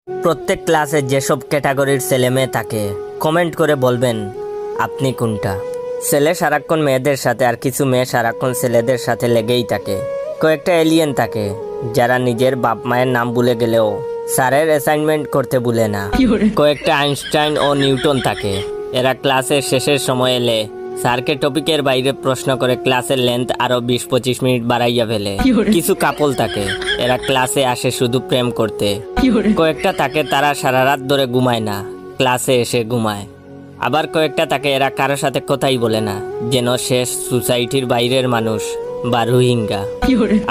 প্রত্যেক ক্লাসে যেসব ক্যাটাগরির ছেলে মেয়ে থাকে কমেন্ট করে বলবেন আপনি কোনটা। ছেলে সারাক্ষণ মেয়েদের সাথে আর কিছু মেয়ে সারাক্ষণ ছেলেদের সাথে লেগেই থাকে। কয়েকটা এলিয়েন থাকে যারা নিজের বাপ মায়ের নাম ভুলে গেলেও স্যারের অ্যাসাইনমেন্ট করতে ভুলে না। কয়েকটা আইনস্টাইন ও নিউটন থাকে, এরা ক্লাসের শেষের সময় এলে স্যারকে টপিকের বাইরে প্রশ্ন করে ক্লাসের লেন্থ আরো 20-25 মিনিট বাড়াইয়া ফেলে। কিছু কাপল থাকে, এরা ক্লাসে আসে শুধু প্রেম করতে। কয়েকটা থাকে তারা সারা রাত ধরে ঘুমায় না, ক্লাসে এসে ঘুমায়। আবার কয়েকটা থাকে এরা কারোর সাথে কথাই বলে না, যেন শেষ সোসাইটির বাইরের মানুষ বা রোহিঙ্গা।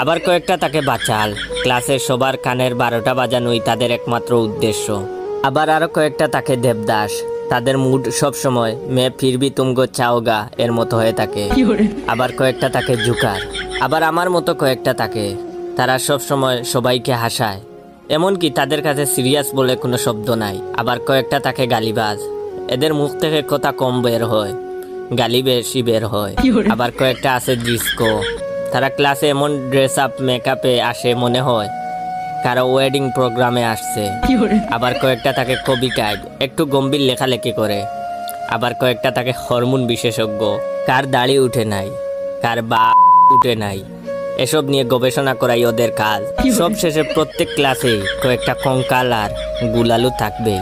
আবার কয়েকটা থাকে বাচাল, ক্লাসের সবার কানের 12টা বাজানোই তাদের একমাত্র উদ্দেশ্য। আবার আরো কয়েকটা থাকে দেবদাস, তাদের মুড সব সময় মে ফিরবি তুমগো চাওগা এর মতো হয়ে থাকে। আবার কয়েকটা থাকে জুকার। আবার আমার মতো কয়েকটা থাকে, তারা সব সময় সবাইকে হাসায়, এমনকি তাদের কাছে সিরিয়াস বলে কোনো শব্দ নাই। আবার কয়েকটা থাকে গালিবাজ, এদের মুখ থেকে কথা কম বের হয়, গালি বেশি বের হয়। আবার কয়েকটা আছে ডিস্কো, তারা ক্লাসে এমন ড্রেস আপ মেকআপে আসে মনে হয় কারো ওয়েডিং প্রোগ্রামে আসছে। আবার কয়েকটা থাকে কবি টাইপ, একটু গম্ভীর লেখালেখি করে। আবার কয়েকটা থাকে হরমোন বিশেষজ্ঞ, কার দাড়ি উঠে নাই, কার বা উঠে নাই, এসব নিয়ে গবেষণা করাই ওদের কাজ। সব শেষে প্রত্যেক ক্লাসেই কয়েকটা কঙ্কাল আর গুলালু থাকবেই।